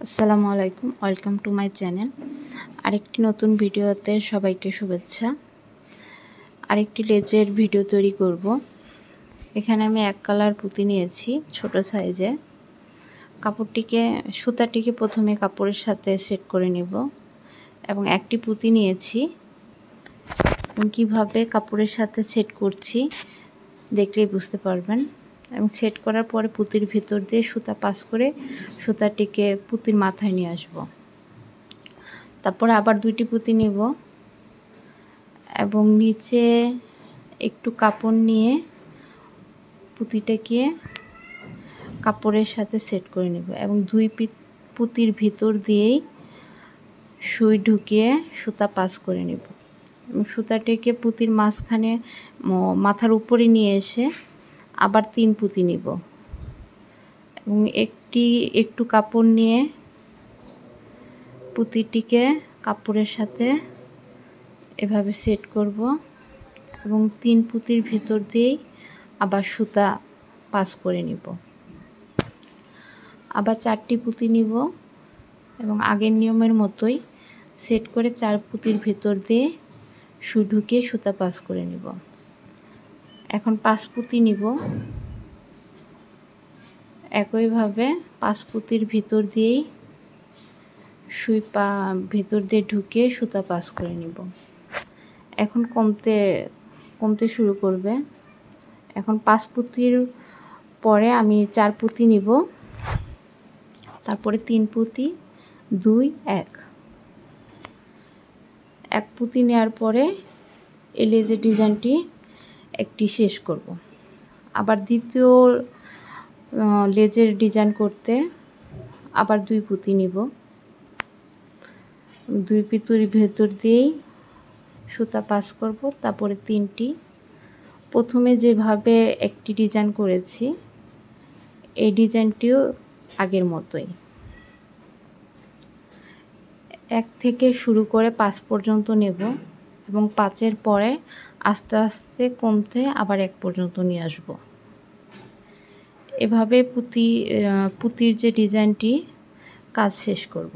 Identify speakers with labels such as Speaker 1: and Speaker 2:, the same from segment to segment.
Speaker 1: আসসালামু আলাইকুম, welcome to my channel. আরেকটি নতুন ভিডিওতে সবাইকে শুভেচ্ছা। আরেকটি লেজের ভিডিও তৈরি করব। এখানে আমি এক কালার পুঁতি নিয়েছি ছোট সাইজে। সুতাটিকে প্রথমে কাপড়ের সাথে সেট করে নিব এবং একটি পুঁতি নিয়েছি। কিভাবে কাপড়ের সাথে সেট করছি দেখলেই বুঝতে পারবেন। এবং সেট করার পরে পুঁতির ভিতর দিয়ে সুতা পাস করে সুতাটিকে পুঁতির মাথায় নিয়ে আসব। তারপরে আবার দুইটি পুঁতি নেব এবং নিচে একটু কাপড় নিয়ে পুঁতিটাকে কাপড়ের সাথে সেট করে নেব এবং দুই পুঁতির ভিতর দিয়েই সুই ঢুকিয়ে সুতা পাস করে নেব এবং সুতাটিকে পুঁতির মাঝখানে মাথার উপরে নিয়ে এসে আবার 3 পুঁতি নিব এবং একটু কাপড় নিয়ে পুঁতিটিকে কাপড়ের সাথে এভাবে সেট করব এবং 3 পুঁতির ভিতর দিয়েই আবার সুতা পাস করে নিব। আবার 4টি পুঁতি নিব এবং আগের নিয়মের মতোই সেট করে 4 পুঁতির ভিতর দিয়ে সুই ঢুকিয়ে সুতা পাস করে নিব। এখন 5 পুঁতি নিব, একইভাবে 5 পুঁতির ভিতর দিয়েই সুই ভিতর দিয়ে ঢুকিয়ে সুতা পাস করে নিব। এখন কমতে শুরু করবে। এখন 5 পুঁতির পরে আমি 4 পুঁতি নিব, তারপরে 3 পুঁতি 2 1 পুঁতি নেওয়ার পরে এই লেজের ডিজাইনটি একটি শেষ করব। আবার দ্বিতীয় লেজের ডিজাইন করতে আবার 2 পুঁতি নিব, 2 পুঁতির ভেতর দিয়েই সুতা পাস করব। তারপরে 3টি প্রথমে যেভাবে একটি ডিজাইন করেছি এই ডিজাইনটিও আগের মতোই 1 থেকে শুরু করে 5 পর্যন্ত নেব এবং 5-এর পরে আস্তে আস্তে কমতে আবার 1 পর্যন্ত নিয়ে আসব। এভাবে পুঁতির যে ডিজাইনটি কাজ শেষ করব।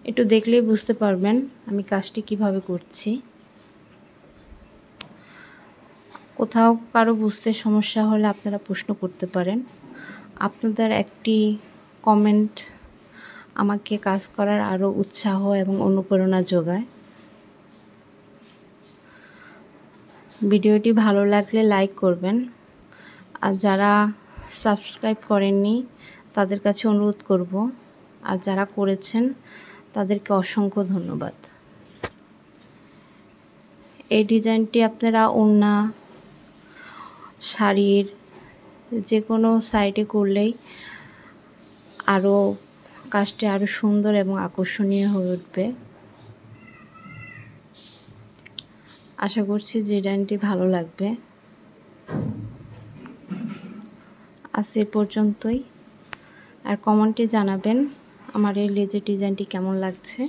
Speaker 1: একটু দেখলেই বুঝতে পারবেন আমি কাজটি কিভাবে করছি। কোথাও কারো বুঝতে সমস্যা হলে আপনারা প্রশ্ন করতে পারেন। আপনাদের একটি কমেন্ট আমাকে কাজ করার আরও উৎসাহ এবং অনুপ্রেরণা যোগায়। ভিডিওটি ভালো লাগলে লাইক করবেন, আর যারা সাবস্ক্রাইব করেননি তাদের কাছে অনুরোধ করব, আর যারা করেছেন তাদেরকে অসংখ্য ধন্যবাদ। এই ডিজাইনটি আপনারা ওড়না, শাড়ির যে কোনো সাইডে করলেই কাজটি আরও সুন্দর এবং আকর্ষণীয় হয়ে উঠবে। আশা করছি ডিজাইনটি ভালো লাগবে। আজ এ পর্যন্তই। আর কমেন্টে জানাবেন আমার এই লেজের ডিজাইনটি কেমন লাগছে।